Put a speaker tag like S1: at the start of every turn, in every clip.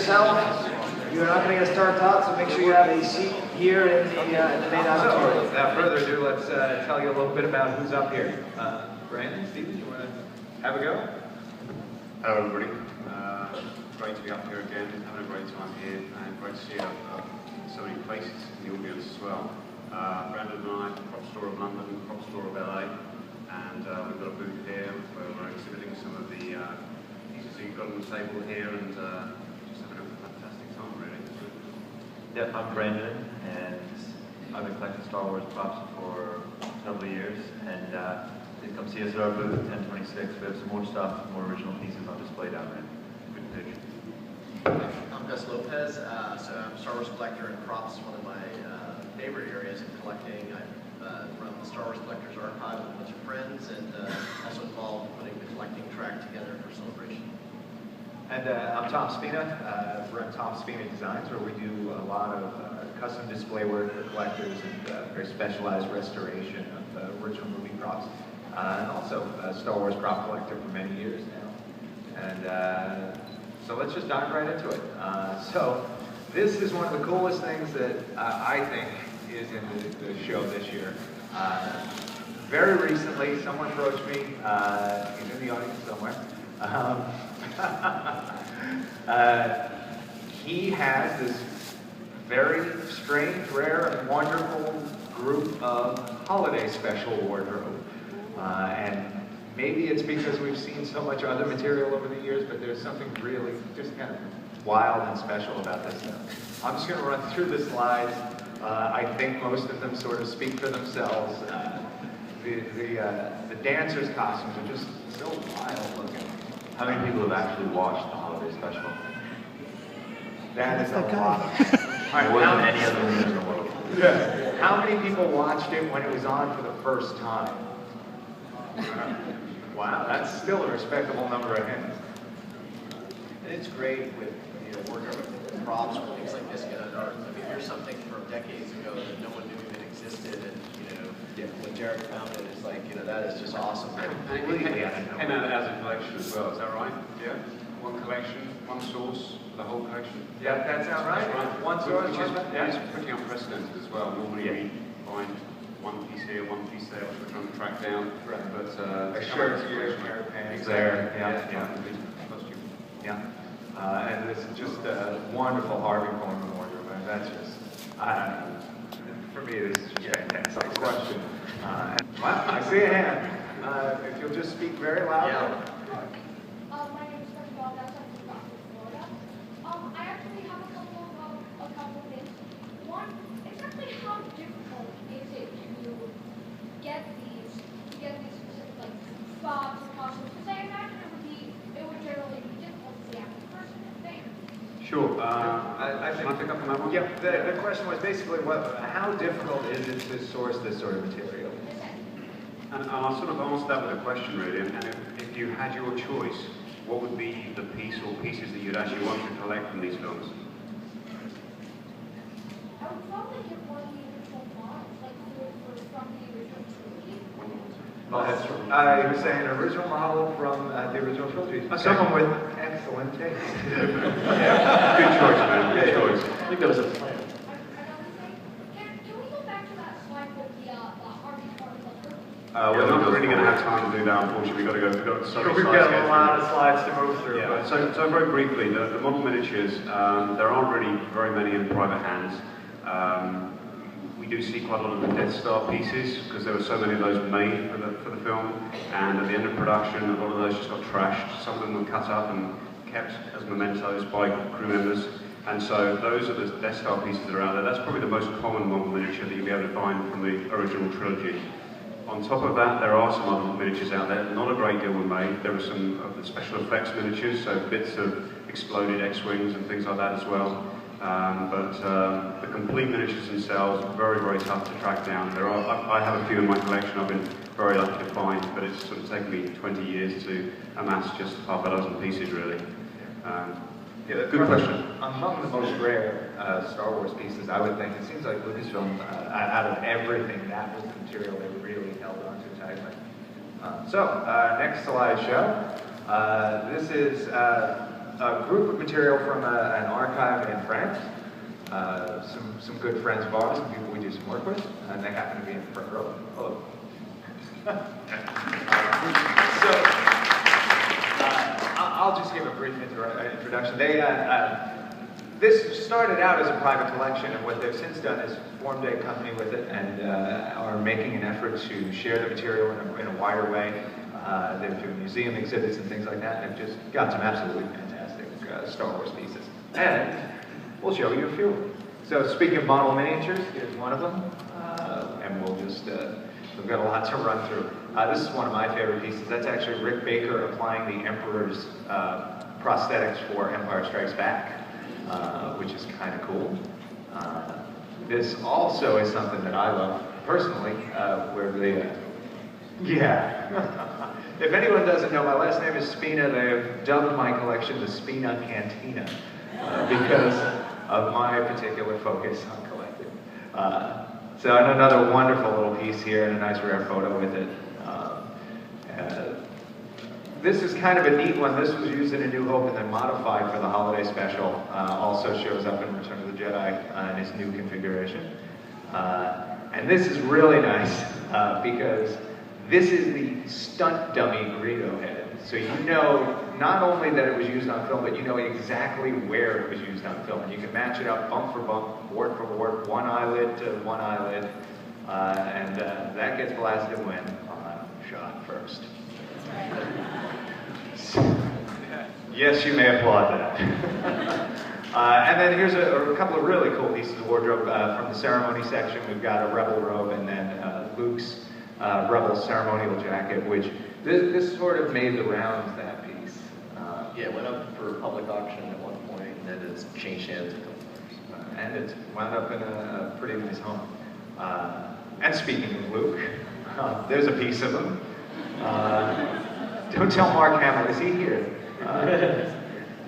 S1: yourself. You're not going to get start out, so make sure you have a seat here in the main auditorium.
S2: So, without further ado, let's tell you a little bit about who's up here. Brandon, Stephen, you want to have a go?
S3: Hello everybody. Great to be up here again, having a great time here, and great to see so many places in the audience as well. Brandon and I, Prop Store of London, Prop Store of LA, and we've got a booth here where we're exhibiting some of the pieces that you've got on the table here, and just having a fantastic time really.
S4: Yeah, I'm Brandon, and I've been collecting Star Wars props for several years, and please come see us at our booth at 1026. We have some more stuff, more original pieces on display down there. Good pitch.
S5: I'm Gus Lopez, so I'm a Star Wars collector and props, one of my favorite areas in collecting. I run the Star Wars Collectors Archive with a bunch of friends, and also involved in putting the collecting track together for Celebration.
S2: And I'm Tom Spina. We're at Tom Spina Designs, where we do a lot of custom display work for collectors and very specialized restoration of original movie props. And also a Star Wars prop collector for many years now. And so let's just dive right into it. So this is one of the coolest things that I think is in the show this year. Very recently, someone approached me, he's in the audience somewhere. He has this very strange, rare, and wonderful group of holiday special wardrobe. And maybe it's because we've seen so much other material over the years, but there's something really just kind of wild and special about this stuff. I'm just going to run through the slides. I think most of them sort of speak for themselves. The dancers' costumes are just so wild looking.
S4: How many people have actually watched the holiday special?
S2: That is a lot.
S4: More than any other movie in the world.
S2: Yeah. How many people watched it when it was on for the first time? Wow, that's still a respectable number of hands.
S5: And it's great with working with props or things like this. I mean, here's something from decades ago that no one knew even existed, and when Jared found it, it's like that is just awesome.
S3: Completely and as a collection as well, is that right? Yeah. One collection, one source, the whole collection.
S2: Yeah, that sounds right.
S3: That's right.
S2: One source,
S3: which is
S2: yeah.
S3: pretty unprecedented as well. Normally we find one piece here, one piece there, which we're trying to track down.
S2: Right.
S3: But
S2: a shirt here, a pair of pants there. Yeah. And this is just a wonderful Harvey Korman wardrobe. And that's just, for me, this is just fantastic. No question. Well, I see a hand. If you'll just speak very loudly.
S5: Yeah.
S6: My name is Chris Valdez. I'm from Rockford, Florida. I actually have a couple of things. One, exactly how difficult is it to get these specific like spots and costumes? Because I imagine it would generally be difficult to see after the person if they.
S3: Sure. Can I pick up on that one?
S2: Yeah, the question was basically, how difficult is it to source this sort of material?
S3: And I'll sort of answer that with a question really, and if you had your choice, what would be the piece or pieces that you'd actually want to collect from these films?
S6: I would probably get one of the original models, like from the original trilogy.
S2: You were saying an original model from the original trilogy. Someone with excellent taste.
S3: Yeah, good choice, man. Good choice.
S4: I think there was a plan.
S6: Can we go back to that slide with the Harvey Korman?
S3: We're not really going to have time to do that, unfortunately. We've got so many
S2: We've
S3: slides
S2: got a lot of slides to move through.
S3: Yeah. So very briefly, the model miniatures, there aren't really very many in private hands. We do see quite a lot of the Death Star pieces because there were so many of those made for the film, and at the end of production, a lot of those just got trashed. Some of them were cut up and kept as mementos by crew members. And so those are the Death Star pieces that are out there. That's probably the most common model miniature that you'll be able to find from the original trilogy. On top of that, there are some other miniatures out there. Not a great deal were made. There were some of the special effects miniatures, so bits of exploded X-Wings and things like that as well. But the complete miniatures themselves are very, very tough to track down. I have a few in my collection I've been very lucky to find, but it's sort of taken me 20 years to amass just half a dozen pieces, really.
S2: Yeah, good question. Among the most rare Star Wars pieces, I would think, it seems like Lucasfilm, out of everything, that was the material they really held on to tightly. Next slideshow. This is a group of material from an archive in France. Some good friends of ours, some people we do some work with, and they happen to be in the front row. Hello. I'll just give a brief introduction. This started out as a private collection, and what they've since done is formed a company with it and are making an effort to share the material in a wider way. They're doing museum exhibits and things like that, and they've just got some absolutely fantastic Star Wars pieces. And we'll show you a few of them. So speaking of model miniatures, here's one of them, and we've got a lot to run through. This is one of my favorite pieces. That's actually Rick Baker applying the Emperor's prosthetics for Empire Strikes Back, which is kind of cool. This also is something that I love personally, where they, yeah. If anyone doesn't know, my last name is Spina. They have dubbed my collection the Spina Cantina because of my particular focus on collecting. So another wonderful little piece here and a nice rare photo with it. This is kind of a neat one. This was used in A New Hope and then modified for the holiday special. Also shows up in Return of the Jedi in its new configuration. And this is really nice because this is the stunt dummy Greedo head. So you know not only that it was used on film, but you know exactly where it was used on film. And you can match it up bump for bump, wart for wart, one eyelid to one eyelid. And that gets blasted when shot first. Yes, you may applaud that. And then here's a couple of really cool pieces of wardrobe from the ceremony section. We've got a Rebel robe and then Luke's Rebel ceremonial jacket, which this sort of made the rounds, that piece.
S5: Yeah, it went up for public auction at one point, and then it's changed hands a couple times.
S2: And it wound up in a pretty nice home. And speaking of Luke, there's a piece of him. Don't tell Mark Hamill, is he here?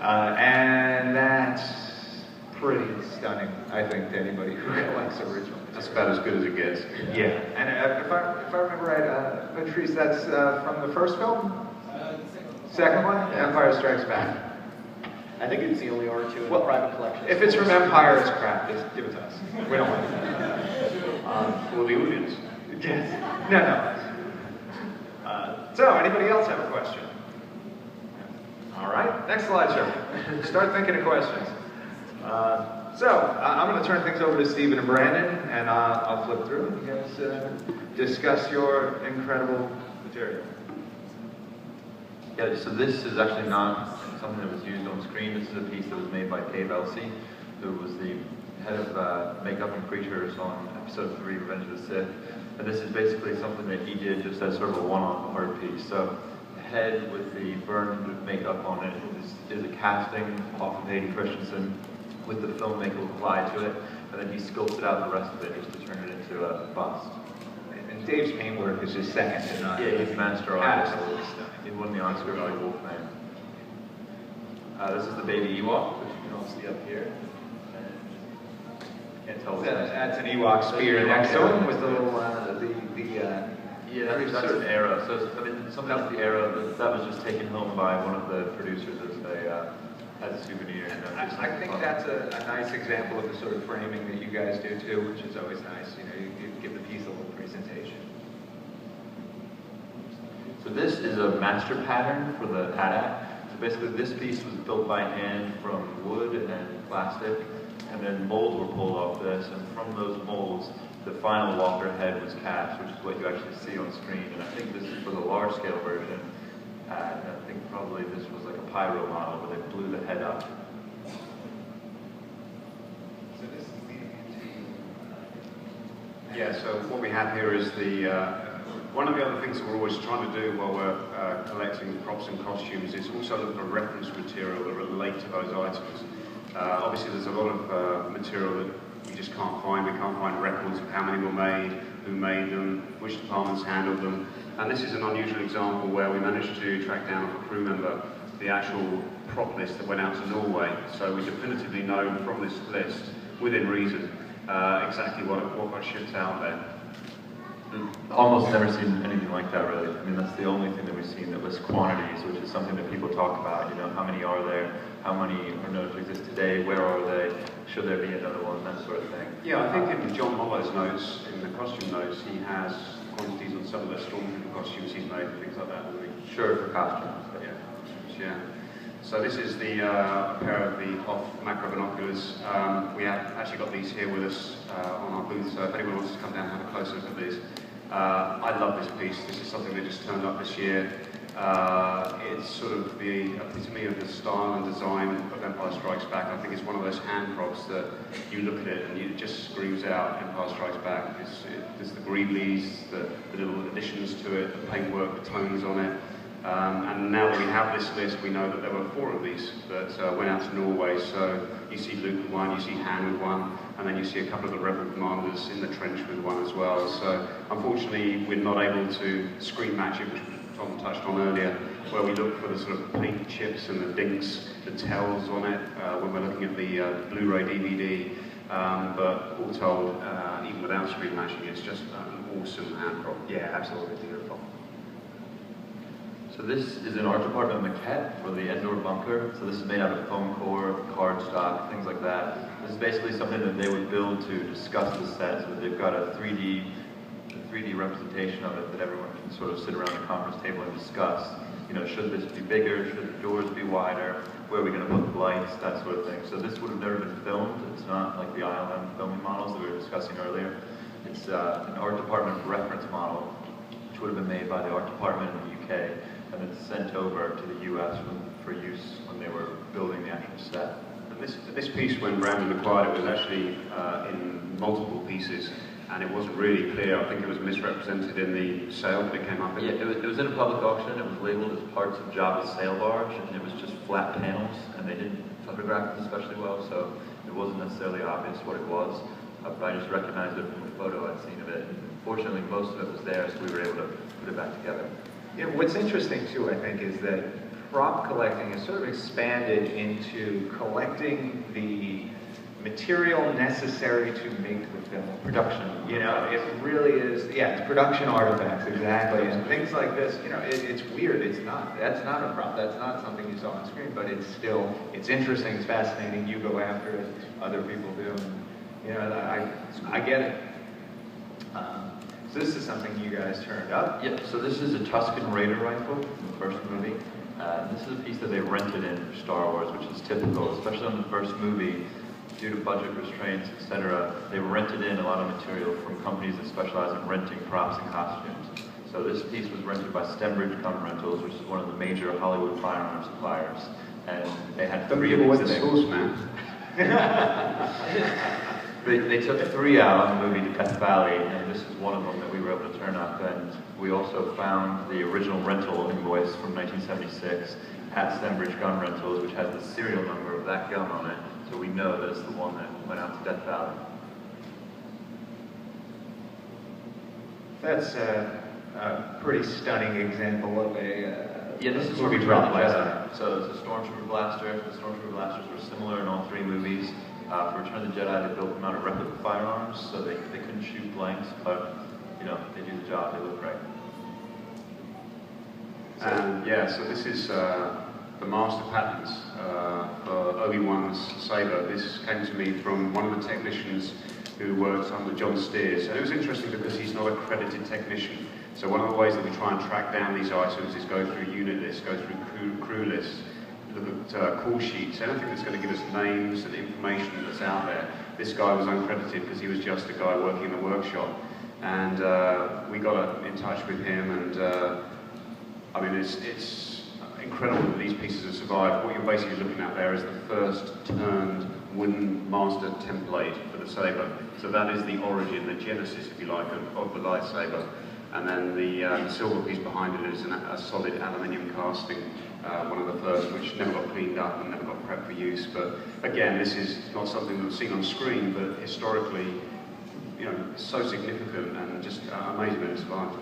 S2: And that's pretty stunning, I think, to anybody who collects originals.
S3: That's about as good as it gets.
S2: Yeah, and if I remember right, Patrice, that's from the first film? Second one? Empire Strikes Back.
S5: I think it's the only R2 in
S2: Well,
S5: the private collection.
S2: If it's from Empire, it's crap. Just give it to us. We don't want it.
S3: For the audience.
S2: Yes. No. So, anybody else have a question? All right, next slideshow. Start thinking of questions. I'm going to turn things over to Stephen and Brandon, and I'll flip through and you guys discuss your incredible material.
S4: Yeah, so this is actually not something that was used on screen. This is a piece that was made by Dave Elsey, who was the head of makeup and creatures on episode 3, Revenge of the Sith. And this is basically something that he did just as sort of a one-off art piece. So the head with the burned makeup on it is a casting off of Hayden Christensen with the film makeup applied to it, and then he sculpted out the rest of it just to turn it into a bust.
S2: And Dave's paintwork is just second to none.
S4: Yeah, he's a master artist.
S2: Absolutely stunning.
S4: He won the Oscar for Wolfman. This is the baby Ewok, which you can all see up here. Can't tell what's
S2: That's an Ewok spear next to him with the little,
S4: yeah, that's an arrow. So, I mean, something else, the arrow, that was just taken home by one of the producers as a souvenir.
S2: I think that's a nice example of the sort of framing that you guys do too, which is always nice. You know, you give the piece a little presentation.
S4: So this is a master pattern for the AT-AT. So basically this piece was built by hand from wood and plastic, and then molds were pulled off this, and from those molds, the final Walker head was cast, which is what you actually see on screen. And I think this is for the large scale version. And I think probably this was like a pyro model where they blew the head up.
S2: So this is leading into...
S3: Yeah, so what we have here is one of the other things that we're always trying to do while we're collecting props and costumes is also look for reference material that relate to those items. Obviously there's a lot of material that we just can't find. We can't find records of how many were made, who made them, which departments handled them. And this is an unusual example where we managed to track down a crew member the actual prop list that went out to Norway. So we definitively know from this list, within reason, exactly what got shipped out there.
S4: Almost never seen anything like that, really. I mean, that's the only thing that we've seen that lists quantities, which is something that people talk about. You know, how many are there? How many are known to exist today? Where are they? Should there be another one? That sort of thing.
S3: Yeah, I think in John Hollow's notes, in the costume notes, he has quantities on some of the stormtrooper costumes he's made and things like that.
S4: Sure, for costumes. But
S3: yeah. So this is the pair of the off macro binoculars. We have actually got these here with us on our booth, so if anyone wants to come down and have a closer look at these. I love this piece. This is something that just turned up this year. It's sort of the epitome of the style and design of Empire Strikes Back. I think it's one of those hand props that you look at it and it just screams out Empire Strikes Back. There's the greeblies, the little additions to it, the paintwork, the tones on it. And now that we have this list, we know that there were 4 of these that went out to Norway. So you see Luke with one, you see Han with one, and then you see a couple of the Rebel commanders in the trench with one as well. So unfortunately, we're not able to screen match it, which Tom touched on earlier, where we look for the sort of paint chips and the dinks, the tells on it when we're looking at the Blu-ray DVD. But all told, even without screen matching, it's just an awesome hand prop.
S2: Yeah, absolutely beautiful.
S4: So this is an art department maquette for the Endor bunker. So this is made out of foam core, cardstock, things like that. This is basically something that they would build to discuss the set. So they've got a 3D representation of it that everyone can sort of sit around the conference table and discuss. You know, should this be bigger? Should the doors be wider? Where are we going to put the lights? That sort of thing. So this would have never been filmed. It's not like the ILM filming models that we were discussing earlier. It's an art department reference model, which would have been made by the art department in the UK. And then sent over to the US for use when they were building the actual set.
S3: And this piece, when Brandon acquired it, was actually in multiple pieces, and it wasn't really clear. I think it was misrepresented in the sale that it came up in.
S4: Yeah, it was in a public auction. It was labeled as parts of Jabba's sail barge, and it was just flat panels, and they didn't photograph it especially well, so it wasn't necessarily obvious what it was. But I just recognized it from a photo I'd seen of it. Fortunately, most of it was there, so we were able to put it back together.
S2: Yeah, what's interesting too, I think, is that prop collecting has sort of expanded into collecting the material necessary to make the film production. You know, it really is, yeah, it's production artifacts, exactly. And things like this, you know, it's weird. That's not a prop. That's not something you saw on screen, but it's still, it's interesting, it's fascinating. You go after it, other people do. And, you know, I get it. So this is something you guys turned up.
S4: Yep, so this is a Tusken Raider rifle from the first movie. This is a piece that they rented in for Star Wars, which is typical, especially on the first movie. Due to budget restraints, etc., they rented in a lot of material from companies that specialize in renting props and costumes. So this piece was rented by Stembridge Gun Rentals, which is one of the major Hollywood firearm suppliers. And they had 3 of these things. They took 3 out on the movie to Death Valley, and this is one of them that we were able to turn up. And we also found the original rental invoice from 1976 at Stembridge Gun Rentals, which has the serial number of that gun on it. So we know that it's the one that went out to Death Valley.
S2: That's a pretty stunning example of a
S4: yeah, this is
S2: movie
S4: from
S2: prop
S4: Return of the
S2: blaster.
S4: Jedi. So it's a Stormtrooper blaster. The Stormtrooper blasters were similar in all 3 movies. For Return of the Jedi, they built them out of replica firearms, so they couldn't shoot blanks, but you know, they do the job, they look great.
S3: And yeah, so this is the master patents for Obi-Wan's saber. This came to me from one of the technicians who works under John Steers. And it was interesting because he's not a credited technician. So one of the ways that we try and track down these items is go through unit lists, go through crew lists, look at call sheets, anything that's going to give us names and information that's out there. This guy was uncredited because he was just a guy working in the workshop. And we got in touch with him, and I mean, it's incredible that these pieces have survived. What you're basically looking at there is the first turned wooden master template for the saber. So that is the origin, the genesis, if you like, of the lightsaber. And then the silver piece behind it is a solid aluminium casting, one of the first, which never got cleaned up and never got prepped for use. But again, this is not something that's seen on screen, but historically, you know, so significant and just amazing that it survived.